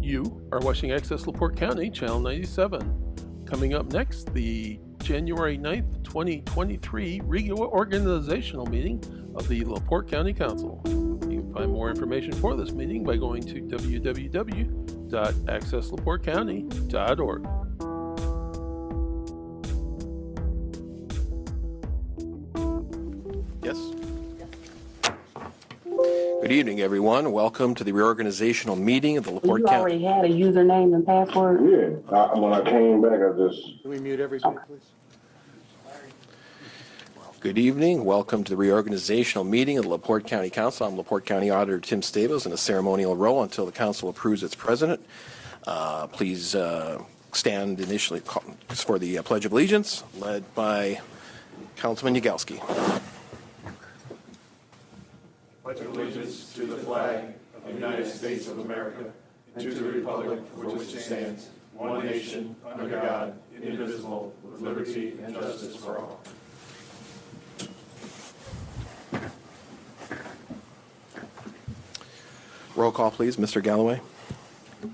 You are watching Access LaPorte County, Channel 97. Coming up next, the January 9th, 2023 reorganizational meeting of the LaPorte County Council. You can find more information for this meeting by going to www.accesslaportecounty.org. Yes. Good evening, everyone. Welcome to the reorganizational meeting of the LaPorte County. You already had a username and password? Yeah, when I came back, I just... Can we mute everybody, please? Good evening. Welcome to the reorganizational meeting of the LaPorte County Council. I'm LaPorte County Auditor Tim Stables in a ceremonial role until the council approves its president. Please stand initially for the Pledge of Allegiance, led by Councilman Yagelski. Pledge allegiance to the flag of the United States of America and to the republic for which it stands, one nation, under God, indivisible, with liberty and justice for all. Roll call, please. Mr. Galloway.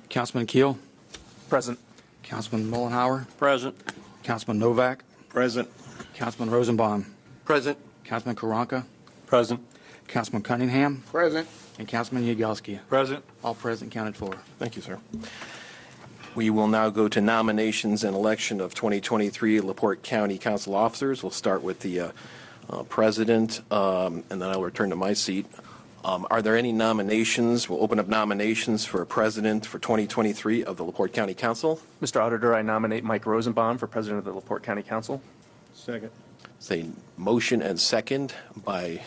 Councilman Keel. Present. Councilman Mullenhour. Present. Councilman Novak. Present. Councilman Rosenbaum. Present. Councilman Karanka. Present. Councilman Cunningham. Present. And Councilman Yagelski. Present. All present, counted for. Thank you, sir. We will now go to nominations and election of 2023 LaPorte County Council officers. We'll start with the president, and then I'll return to my seat. Are there any nominations? We'll open up nominations for president for 2023 of the LaPorte County Council. Mr. Auditor, I nominate Mike Rosenbaum for president of the LaPorte County Council. Second. Say motion and second by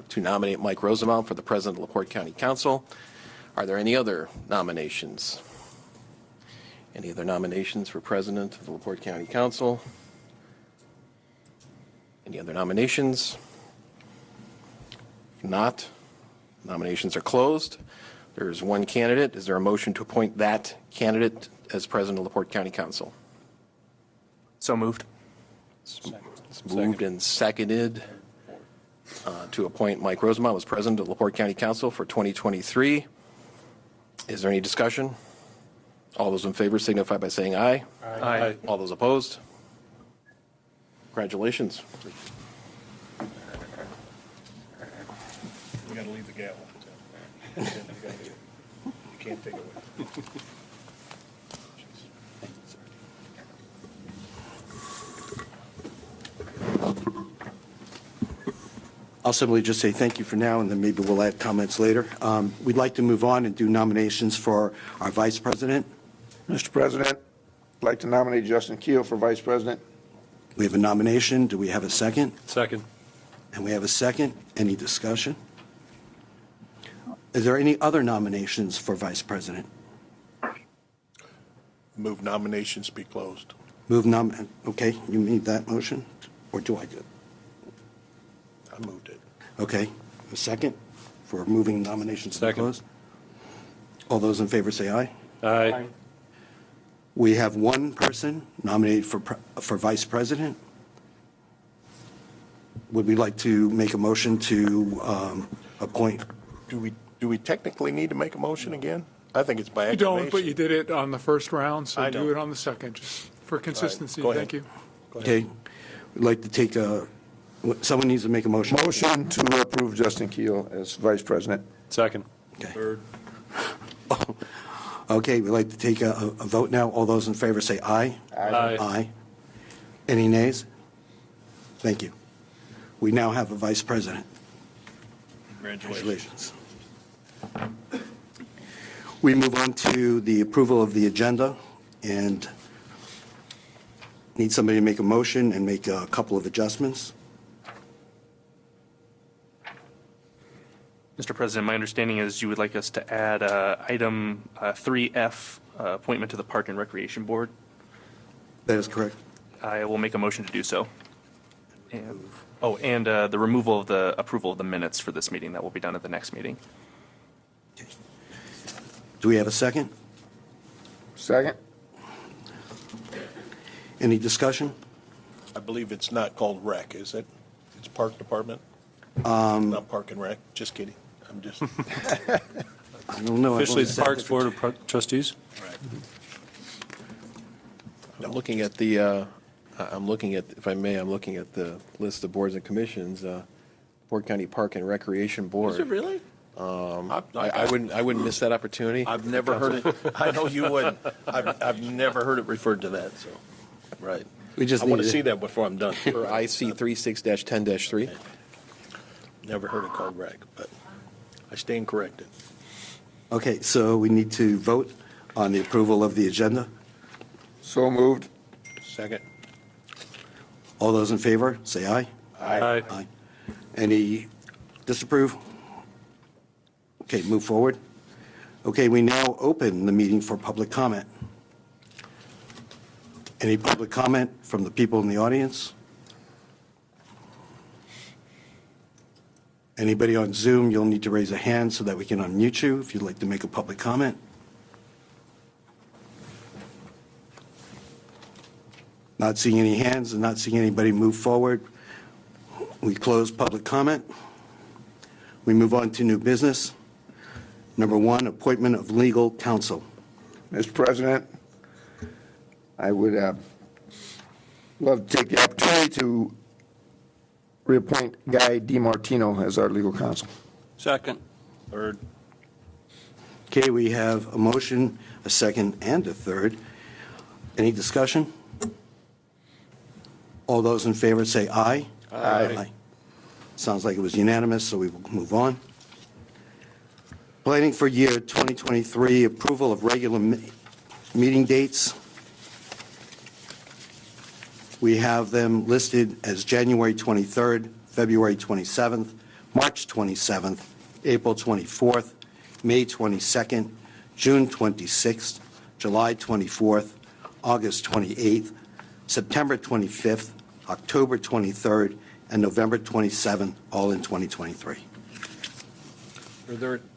to nominate Mike Rosenbaum for the president of LaPorte County Council. Are there any other nominations? Any other nominations for president of the LaPorte County Council? Any other nominations? If not, nominations are closed. There's one candidate. Is there a motion to appoint that candidate as president of LaPorte County Council? So moved. It's moved and seconded to appoint Mike Rosenbaum as president of LaPorte County Council for 2023. Is there any discussion? All those in favor signify by saying aye. Aye. All those opposed? Congratulations. You gotta leave the gavel. You can't take it away. I'll simply just say thank you for now, and then maybe we'll add comments later. We'd like to move on and do nominations for our vice president. Mr. President, I'd like to nominate Justin Keel for vice president. We have a nomination. Do we have a second? Second. And we have a second. Any discussion? Is there any other nominations for vice president? Move nominations be closed. Okay, you made that motion? Or do I do it? I moved it. Okay, a second for moving nominations to Second. close? All those in favor say aye. Aye. We have one person nominated for vice president. Would we like to make a motion to appoint? Do we technically need to make a motion again? I think it's by You acclamation. don't, but you did it on the first round, so I know. do it on the second, just for consistency. Go ahead. Thank you. Go ahead. Okay, we'd like to take someone needs to make a motion. Motion to approve Justin Keel as vice president. Second. Okay. Third. Okay, we'd like to take a vote now. All those in favor say aye. Aye. Aye. Any nays? Thank you. We now have a vice president. Congratulations. We move on to the approval of the agenda, and need somebody to make a motion and make a couple of adjustments. Mr. President, my understanding is you would like us to add item 3F, appointment to the Park and Recreation Board. That is correct. I will make a motion to do so. And the removal of the approval of the minutes for this meeting that will be done at the next meeting. Okay. Do we have a second? Second. Any discussion? I believe it's not called rec, is it? It's park department? Not park and rec, just kidding. I'm just, I don't know. I've Officially, only the sat Parks there for Board of Trustees. I'm looking at the, if I may, I'm looking at the list of boards and commissions, Port County Park and Recreation Board. Is it really? I wouldn't miss that opportunity. I've never heard it. I know you wouldn't. I've never heard it referred to that, so, right. We just I want to need see it. that before I'm done. For IC 36-10-3. Never heard it called rec, but I stand corrected. Okay, so we need to vote on the approval of the agenda. So moved. Second. All those in favor, say aye. Aye. Aye. Any disapprove? Okay, move forward. Okay, we now open the meeting for public comment. Any public comment from the people in the audience? Anybody on Zoom, you'll need to raise a hand so that we can unmute you if you'd like to make a public comment. Not seeing any hands and not seeing anybody move forward. We close public comment. We move on to new business. Number 1, appointment of legal counsel. Mr. President, I would love to take the opportunity to reappoint Guy DiMartino as our legal counsel. Second. Third. Okay, we have a motion, a second, and a third. Any discussion? All those in favor say aye. Aye. Sounds like it was unanimous, so we will move on. Planning for year 2023, approval of regular meeting dates. We have them listed as January 23rd, February 27th, March 27th, April 24th, May 22nd, June 26th, July 24th, August 28th, September 25th, October 23rd, and November 27th, all in 2023.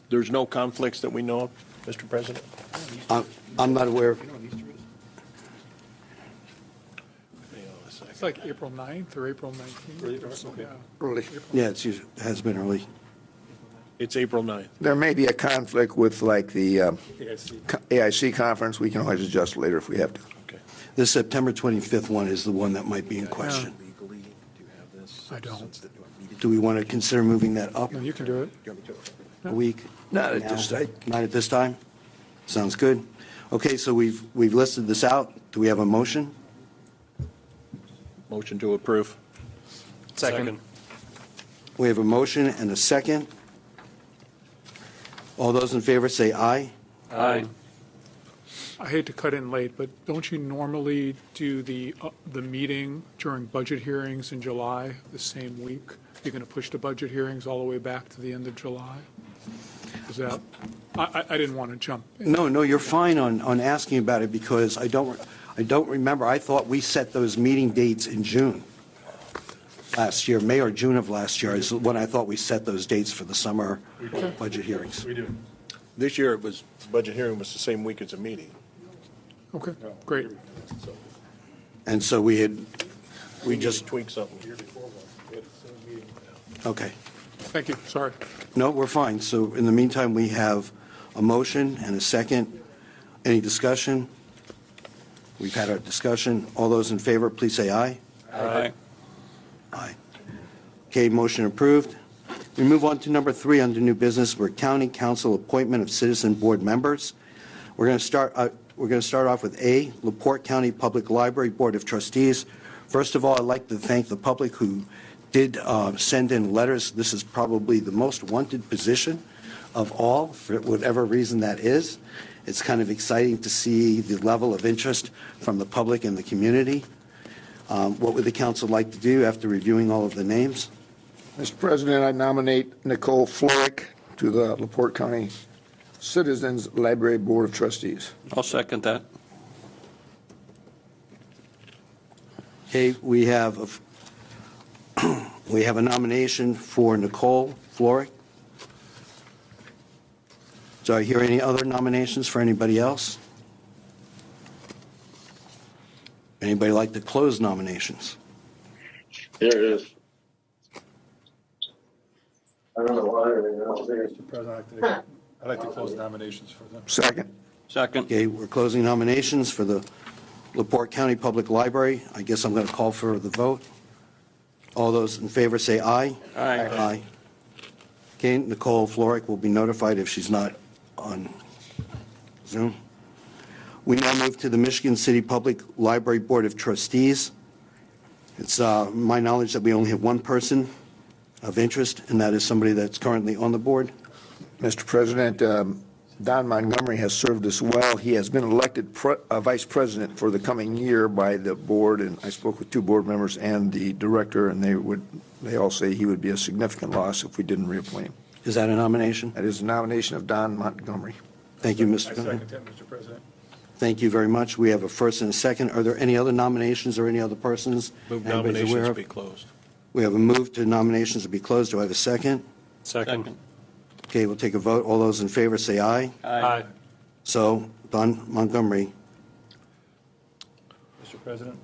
There's no conflicts that we know of, Mr. President? I'm not aware of. It's like April 9th or April 19th. Yeah. Early. Yeah, it has been early. It's April 9th. There may be a conflict with like the AIC conference. We can always adjust later if we have to. Okay. The September 25th one is the one that might be in question. Legally, do you have this? I don't. Do we want to consider moving that up No, you can do it. a week? Not at this time. Not at this time? Sounds good. Okay, so we've listed this out. Do we have a motion? Motion to approve. Second. We have a motion and a second. All those in favor say aye. Aye. I hate to cut in late, but don't you normally do the meeting during budget hearings in July the same week? You're going to push the budget hearings all the way back to the end of July? Is that, I didn't want to jump in. No, you're fine on asking about it because I don't remember. I thought we set those meeting dates in June last year, May or June of last year is when I thought we set those dates for the summer budget hearings. We do. This year, budget hearing was the same week as a meeting. Okay, great. And so we just, Tweak something. okay. Thank you, sorry. No, we're fine. So in the meantime, we have a motion and a second. Any discussion? We've had our discussion. All those in favor, please say aye. Aye. Aye. Okay, motion approved. We move on to number 3 under new business, where county council appointment of citizen board members. We're going to start off with A, LaPorte County Public Library Board of Trustees. First of all, I'd like to thank the public who did send in letters. This is probably the most wanted position of all, for whatever reason that is. It's kind of exciting to see the level of interest from the public and the community. What would the council like to do after reviewing all of the names? Mr. President, I nominate Nicole Florick to the LaPorte County Citizens Library Board of Trustees. I'll second that. Okay, we have a nomination for Nicole Florick. Do I hear any other nominations for anybody else? Anybody like to close nominations? Here it is. I don't know why. I don't think Mr. President, I'd like to close nominations for them. Second. Second. Okay, we're closing nominations for the LaPorte County Public Library. I guess I'm going to call for the vote. All those in favor say aye. Aye. Aye. Okay, Nicole Floric will be notified if she's not on Zoom. We now move to the Michigan City Public Library Board of Trustees. It's my knowledge that we only have one person of interest, and that is somebody that's currently on the board. Mr. President, Don Montgomery has served us well. He has been elected vice president for the coming year by the board, and I spoke with 2 board members and the director, and they all say he would be a significant loss if we didn't reappoint him. Is that a nomination? That is a nomination of Don Montgomery. Thank you, Mr. I Gunn. second that, Mr. President. Thank you very much. We have a first and a second. Are there any other nominations or any other persons? Move anybody's aware nominations of? be closed. We have a move to nominations to be closed. Do I have a second? Second. Okay, we'll take a vote. All those in favor say aye. Aye. So, Don Montgomery, Mr. President,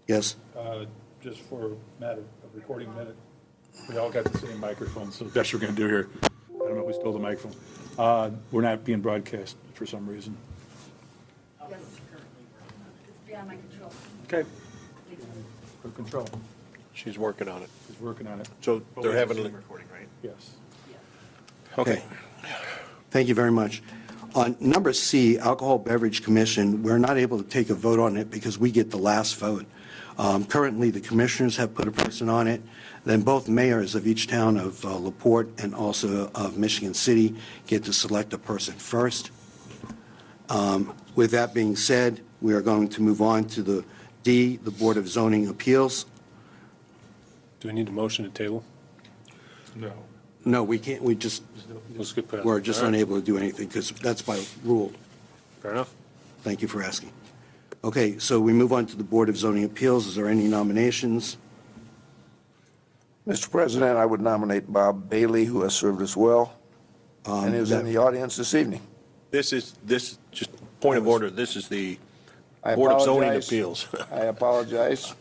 yes? just for a matter of recording minute, we all got the same microphone, so that's what we're going to do here. I don't know who stole the microphone. We're not being broadcast for some reason. Yes, it's beyond my control. Okay. For control. She's working on it. He's working on it. So they're having, recording, right? Yes. Okay. Thank you very much. On number C, Alcohol Beverage Commission, we're not able to take a vote on it because we get the last vote. Currently, the commissioners have put a person on it. Then both mayors of each town of LaPorte and also of Michigan City get to select a person first. With that being said, we are going to move on to the D, the Board of Zoning Appeals. Do we need a motion to table? No. No, we can't, we just, Let's get past. we're just unable to do anything because that's by rule. Fair enough. Thank you for asking. Okay, so we move on to the Board of Zoning Appeals. Is there any nominations? Mr. President, I would nominate Bob Bailey, who has served us well and is in the audience this evening. this, just point of order, this is the I Board of Zoning apologize. Appeals. I apologize.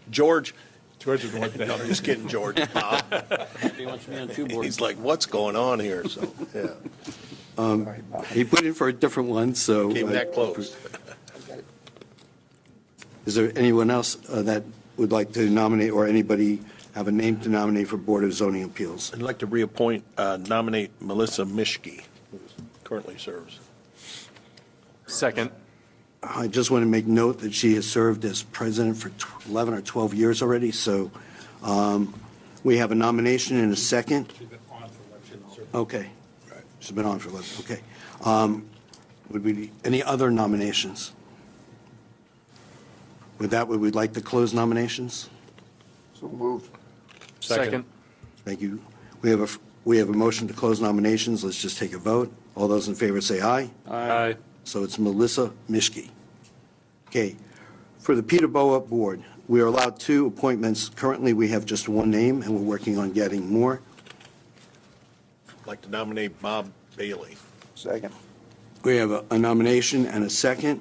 George, George is the one that. no, I'm just kidding, George. He wants me on 2 boards. He's like, what's going on here? So, yeah, He put in for a different one, so. came that close. Is there anyone else that would like to nominate, or anybody have a name to nominate for Board of Zoning Appeals? I'd like to nominate Melissa Mischke, who currently serves. Second. I just want to make note that she has served as president for 11 or 12 years already, so we have a nomination and a second. She's been on for election, sir. Okay. She's been on for 11, okay. Would we, any other nominations? With that, would we like to close nominations? So moved. Second. Thank you. We have a motion to close nominations. Let's just take a vote. All those in favor say aye. Aye. So it's Melissa Mischke. Okay. For the Peterboa Board, we are allowed 2 appointments. Currently, we have just 1 name, and we're working on getting more. I'd like to nominate Bob Bailey. Second. We have a nomination and a second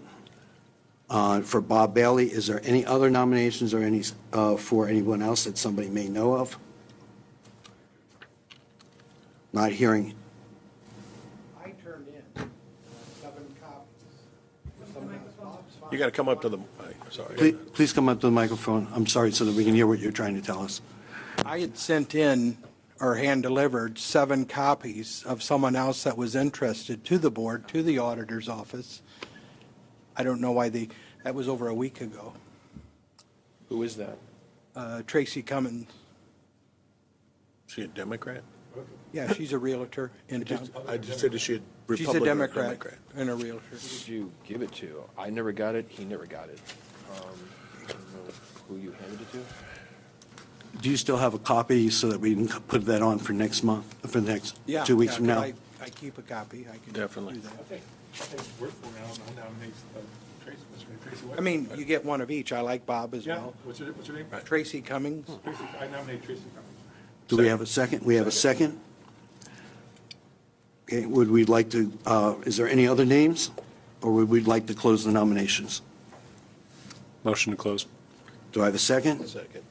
for Bob Bailey. Is there any other nominations or any for anyone else that somebody may know of? Not hearing. I turned in 7 copies. You got to come up to the mic, sorry. Please come up to the microphone. I'm sorry, so that we can hear what you're trying to tell us. I had sent in or hand-delivered 7 copies of someone else that was interested to the board, to the auditor's office. I don't know why that was over a week ago. Who is that? Tracy Cummins. She a Democrat? Yeah, she's a realtor in town. I just said, is she a She's Republican a or Democrat and a realtor. Who did you give it to? I never got it, he never got it. I don't know who you handed it to. Do you still have a copy so that we can put that on for next month, for the next Yeah, 2 weeks yeah, from now? 'cause I keep a copy. I can Definitely. do that. I think word for now, I'll nominate Tracy. Tracy what? I mean, you get one of each. I like Bob as Yeah, well. what's your name? Tracy Cummings. Tracy, I nominate Tracy Cummings. Do we have a second? We have a second? Okay, would we like to, is there any other names? Or would we like to close the nominations? Motion to close. Do I have a second? Second.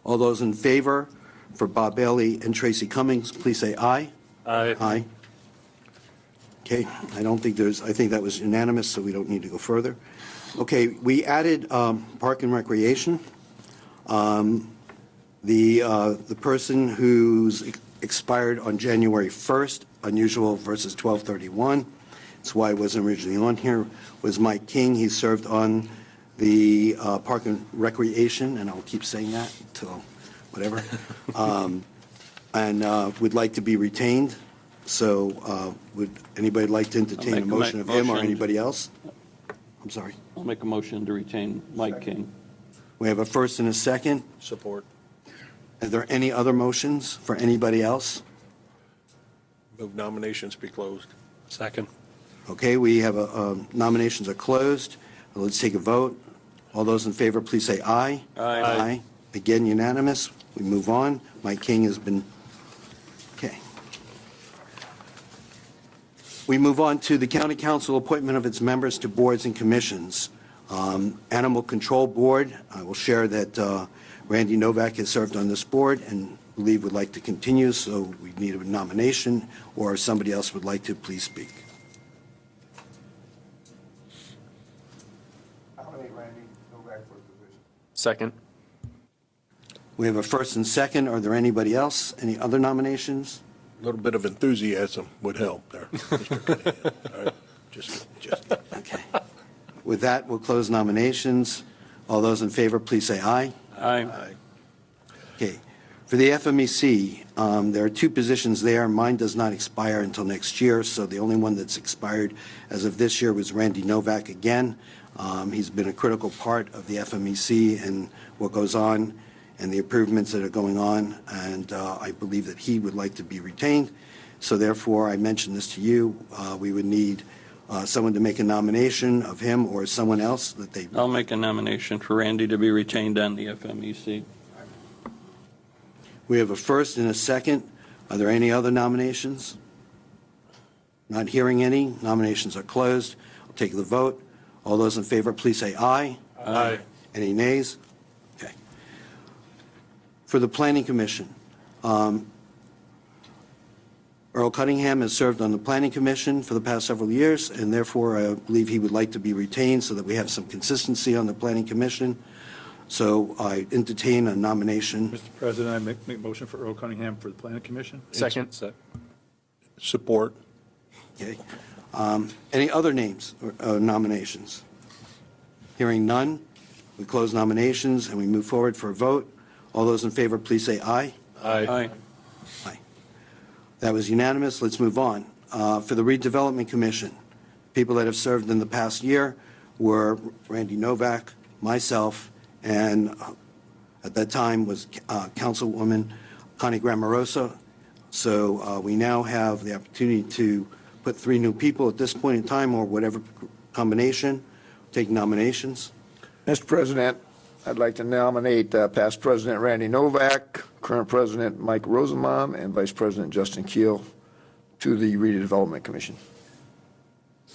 All those in favor for Bob Bailey and Tracy Cummings, please say aye. Aye. Okay, I think that was unanimous, so we don't need to go further. Okay, we added Park and Recreation. The person who's expired on January 1st, unusual versus 12/31, that's why it wasn't originally on here, was Mike King. He served on the Park and Recreation, and I'll keep saying that until whatever, and would like to be retained. So would anybody like to entertain a motion of him or anybody else? I'm sorry. I'll make a motion to retain Mike King. We have a first and a second. Support. Are there any other motions for anybody else? Move nominations be closed. Second. Okay, we have nominations are closed. Let's take a vote. All those in favor, please say aye. Aye. Again, unanimous. We move on. Mike King has been, okay. We move on to the County Council appointment of its members to boards and commissions. Animal Control Board, I will share that Randy Novak has served on this board and believe would like to continue, so we need a nomination, or if somebody else would like to, please speak. Nominate Randy Novak for the position. Second. We have a first and second. Are there anybody else? Any other nominations? A little bit of enthusiasm would help there, Mr. Cunningham. All right, just. Okay. With that, we'll close nominations. All those in favor, please say aye. Aye. Okay. For the FMEC, there are two positions there. Mine does not expire until next year, so the only one that's expired as of this year was Randy Novak again. He's been a critical part of the FMEC and what goes on and the improvements that are going on, and I believe that he would like to be retained. So therefore, I mentioned this to you, we would need someone to make a nomination of him or someone else that they... I'll make a nomination for Randy to be retained on the FMEC. We have a first and a second. Are there any other nominations? Not hearing any. Nominations are closed. I'll take the vote. All those in favor, please say aye. Aye. Any nays? Okay. For the Planning Commission, Earl Cunningham has served on the Planning Commission for the past several years, and therefore I believe he would like to be retained so that we have some consistency on the Planning Commission. So I entertain a nomination. Mr. President, I make a motion for Earl Cunningham for the Planning Commission. Second. Support. Okay. Any other names or nominations? Hearing none, we close nominations and we move forward for a vote. All those in favor, please say aye. Aye. Aye. That was unanimous. Let's move on. For the Redevelopment Commission, people that have served in the past year were Randy Novak, myself, and at that time was Councilwoman Connie Grammarosa. So we now have the opportunity to put three new people at this point in time, or whatever combination. Take nominations. Mr. President, I'd like to nominate past President Randy Novak, current President Mike Rosenbaum, and Vice President Justin Keel to the Redevelopment Commission.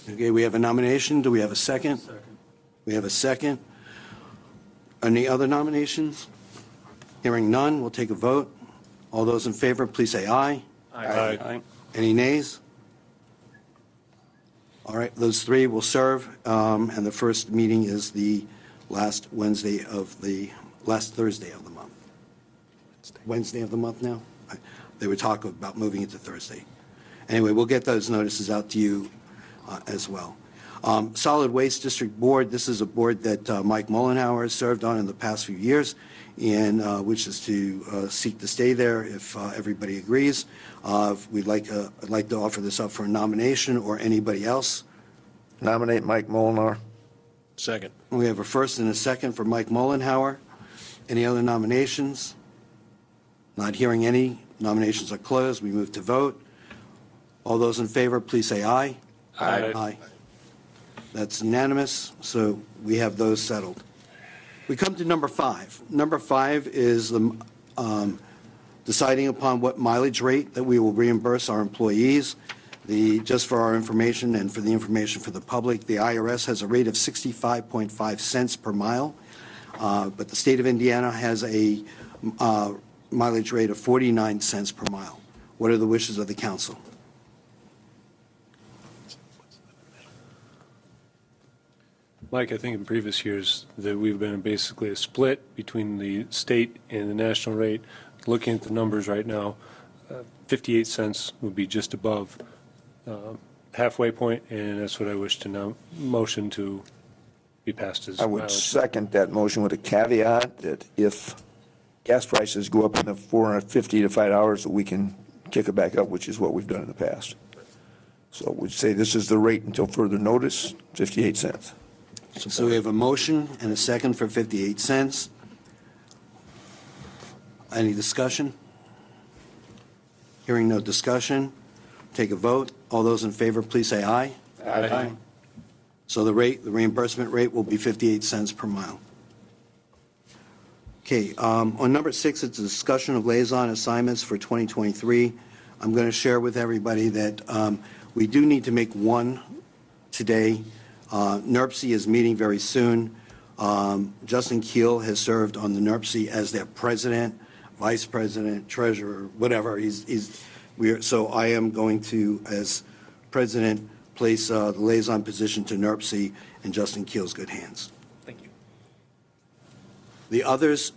Okay, we have a nomination. Do we have a second? Second. We have a second. Any other nominations? Hearing none, we'll take a vote. All those in favor, please say aye. Aye. Any nays? All right, those three will serve, and the first meeting is the last Thursday of the month. Wednesday of the month now? They were talking about moving it to Thursday. Anyway, we'll get those notices out to you as well. Solid Waste District Board, this is a board that Mike Mollenhauer has served on in the past few years, and which is to seek to stay there if everybody agrees. I'd like to offer this up for a nomination, or anybody else. Nominate Mike Molnar. Second. We have a first and a second for Mike Mollenhauer. Any other nominations? Not hearing any. Nominations are closed. We move to vote. All those in favor, please say aye. Aye. Aye. That's unanimous, so we have those settled. We come to number 5. Number 5 is the deciding upon what mileage rate that we will reimburse our employees. Just for our information and for the information for the public, the IRS has a rate of 65.5 cents per mile, but the state of Indiana has a mileage rate of 49 cents per mile. What are the wishes of the council? Mike, I think in previous years that we've been in basically a split between the state and the national rate. Looking at the numbers right now, 58 cents would be just above halfway point, and that's what I wish to now motion to be passed as I would mileage. second that motion with a caveat that if gas prices go up in the 450 to $5, that we can kick it back up, which is what we've done in the past. So we'd say this is the rate until further notice, 58 cents. So we have a motion and a second for 58 cents. Any discussion? Hearing no discussion, take a vote. All those in favor, please say aye. Aye. So the reimbursement rate will be 58 cents per mile. Okay, on number 6, it's a discussion of liaison assignments for 2023. I'm going to share with everybody that we do need to make one today. NERPC is meeting very soon. Justin Keel has served on the NERPC as their president, vice president, treasurer, whatever. So I am going to, as president, place the liaison position to NERPC in Justin Keel's good hands. Thank you. The others,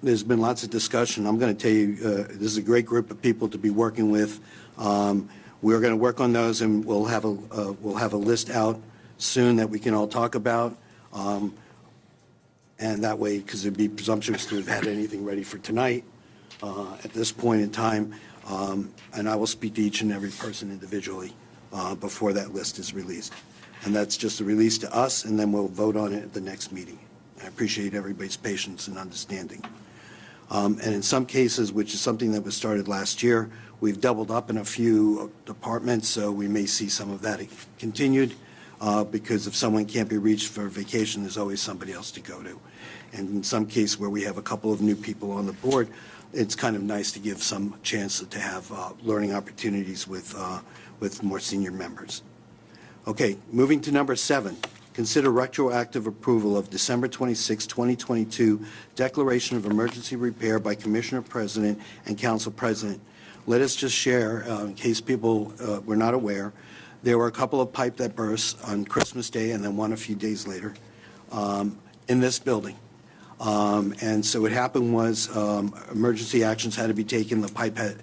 there's been lots of discussion. I'm going to tell you, this is a great group of people to be working with. We're going to work on those, and we'll have a list out soon that we can all talk about. And that way, because it'd be presumptuous to have had anything ready for tonight at this point in time. And I will speak to each and every person individually before that list is released. And that's just a release to us, and then we'll vote on it at the next meeting. I appreciate everybody's patience and understanding. And in some cases, which is something that was started last year, we've doubled up in a few departments, so we may see some of that continued. Because if someone can't be reached for vacation, there's always somebody else to go to. And in some case where we have a couple of new people on the board, it's kind of nice to give some chance to have learning opportunities with more senior members. Okay, moving to number 7. Consider retroactive approval of December 26, 2022 Declaration of Emergency Repair by Commissioner President and Council President. Let us just share, in case people were not aware, there were a couple of pipe that burst on Christmas Day and then one a few days later in this building. And so what happened was emergency actions had to be taken. The pipe it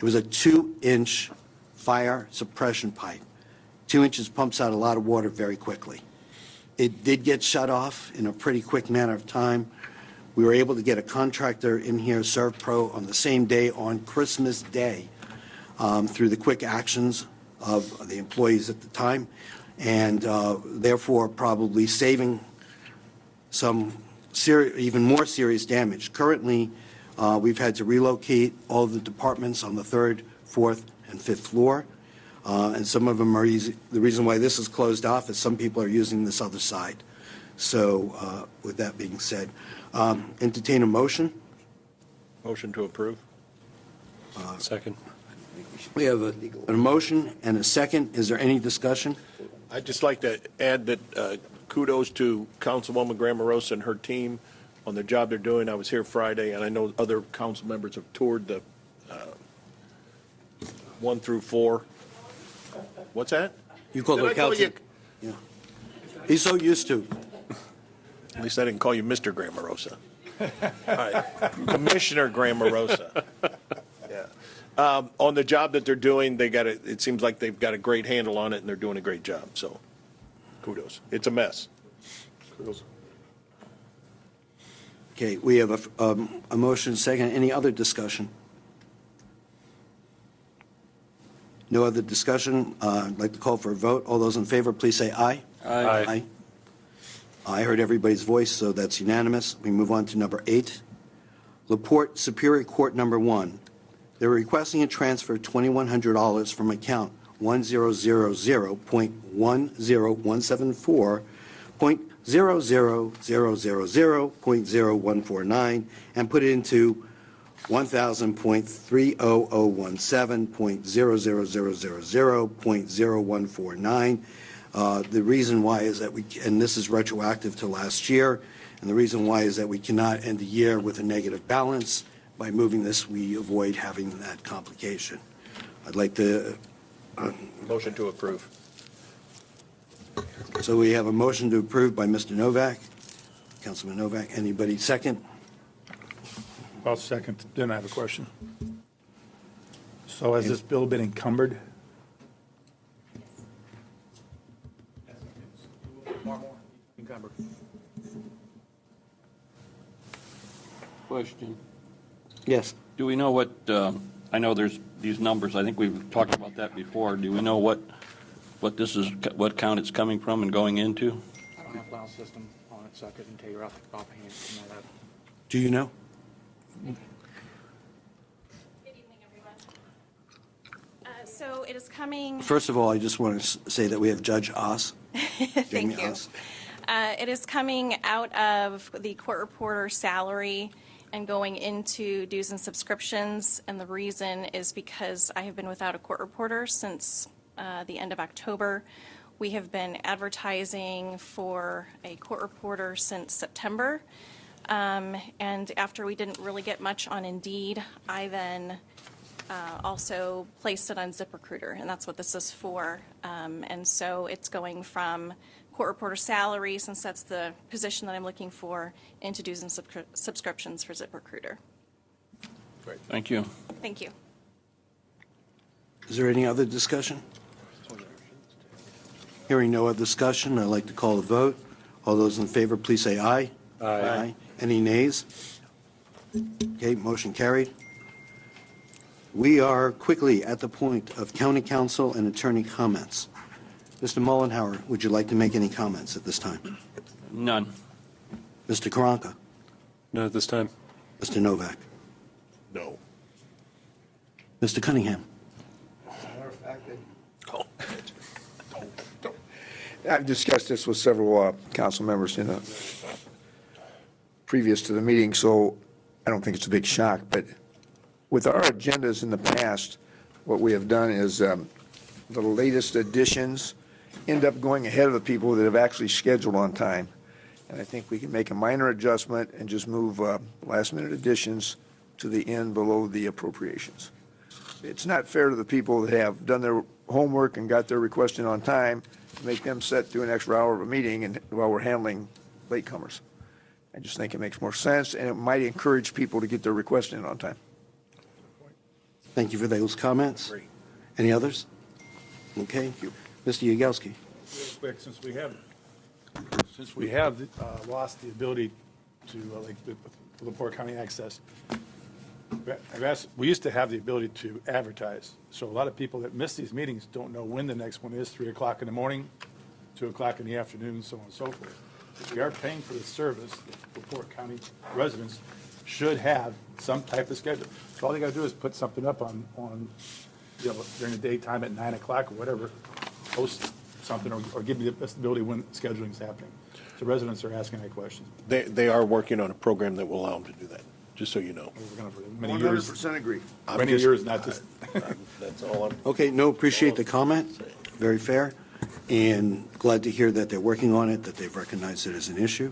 was a 2-inch fire suppression pipe. 2 inches pumps out a lot of water very quickly. It did get shut off in a pretty quick manner of time. We were able to get a contractor in here, ServPro, on the same day on Christmas Day through the quick actions of the employees at the time, and therefore probably saving some even more serious damage. Currently, we've had to relocate all the departments on the 3rd, 4th, and 5th floor, and some of them are easy. The reason why this is closed off is some people are using this other side. So with that being said, entertain a motion. Motion to approve. Second. We have a motion and a second. Is there any discussion? I'd just like to add that kudos to Councilwoman Grammarosa and her team on the job they're doing. I was here Friday, and I know other council members have toured the 1 through 4. What's that? You call Did the I call council? you- Yeah. He's so used to. At least I didn't call you Mr. Grammarosa. All right. Commissioner Grammarosa. Yeah. On the job that they're doing, it seems like they've got a great handle on it, and they're doing a great job. So kudos. It's a mess. Kudos. Okay, we have a motion second. Any other discussion? No other discussion. I'd like to call for a vote. All those in favor, please say aye. Aye. I heard everybody's voice, so that's unanimous. We move on to number 8. LaPorte Superior Court number 1. They're requesting a transfer of $2,100 from account 1000.10174.00000.0149 and put it into 1000.30017.00000.0149. The reason why is that and this is retroactive to last year, and the reason why is that we cannot end the year with a negative balance by moving this, we avoid having that complication. I'd like to, Motion to approve. so we have a motion to approve by Mr. Novak, Councilman Novak. Anybody second? I'll second. Then I have a question. So has this bill been encumbered? Encumbered. Question. Yes. Do we know what, I know there's these numbers, I think we've talked about that before. Do we know what this is, what count it's coming from and going into? I don't have a file system on it, so I couldn't tell you offhand from that. Do you know? So it is coming. First of all, I just want to say that we have Judge Oss. Thank you. It is coming out of the court reporter salary and going into dues and subscriptions. And the reason is because I have been without a court reporter since the end of October. We have been advertising for a court reporter since September. And after we didn't really get much on Indeed, I then also placed it on ZipRecruiter, and that's what this is for. And so it's going from court reporter salary, since that's the position that I'm looking for, into dues and subscriptions for ZipRecruiter. Great. Thank you. Thank you. Is there any other discussion? Hearing no other discussion, I'd like to call the vote. All those in favor, please say aye. Aye. Any nays? Okay, motion carried. We are quickly at the point of county council and attorney comments. Mr. Mullenhour, would you like to make any comments at this time? None. Mr. Karanka? None at this time. Mr. Novak? No. Mr. Cunningham? I've discussed this with several council members previous to the meeting, so I don't think it's a big shock. But with our agendas in the past, what we have done is the latest additions end up going ahead of the people that have actually scheduled on time. And I think we can make a minor adjustment and just move last-minute additions to the end below the appropriations. It's not fair to the people that have done their homework and got their request in on time, to make them sit through an extra hour of a meeting and while we're handling latecomers. I just think it makes more sense, and it might encourage people to get their request in on time. Thank you for those comments. Great. Any others? Okay. Mr. Yagowski? Real quick, since we have lost the ability to, like with LaPorte County Access, we used to have the ability to advertise. So a lot of people that miss these meetings don't know when the next one is, 3 o'clock in the morning, 2 o'clock in the afternoon, so on and so forth. If we are paying for this service, the LaPorte County residents should have some type of schedule. So all they got to do is put something up on during the daytime at 9 o'clock or whatever, post something or give me the ability when scheduling is happening. So residents are asking that question. They are working on a program that will allow them to do that, just so you know. We're going for many years. 100% agree. Many years, not just. That's all I'm. Okay, no, appreciate the comment. Very fair. And glad to hear that they're working on it, that they've recognized it as an issue.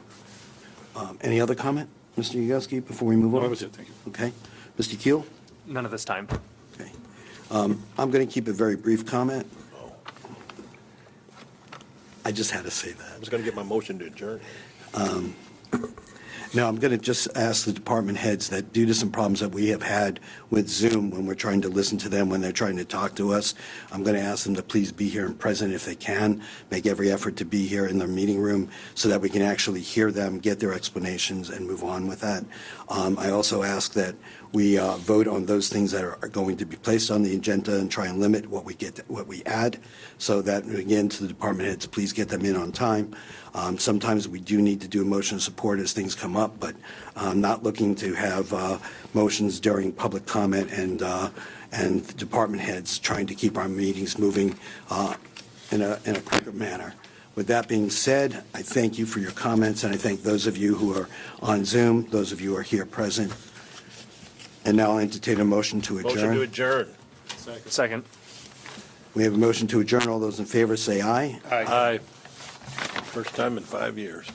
Any other comment, Mr. Yagowski, before we move on? That was it, thank you. Okay. Mr. Keel? None of this time. Okay. I'm going to keep a very brief comment. I just had to say that. I was going to get my motion to adjourn. Now, I'm going to just ask the department heads that due to some problems that we have had with Zoom when we're trying to listen to them, when they're trying to talk to us, I'm going to ask them to please be here and present if they can, make every effort to be here in their meeting room so that we can actually hear them, get their explanations, and move on with that. I also ask that we vote on those things that are going to be placed on the agenda and try and limit what we add, so that, again, to the department heads, please get them in on time. Sometimes we do need to do a motion of support as things come up, but I'm not looking to have motions during public comment and department heads trying to keep our meetings moving in a quicker manner. With that being said, I thank you for your comments, and I thank those of you who are on Zoom, those of you who are here present. And now I'll entertain a motion to adjourn. Motion to adjourn. Second. We have a motion to adjourn. All those in favor say aye. Aye. First time in 5 years.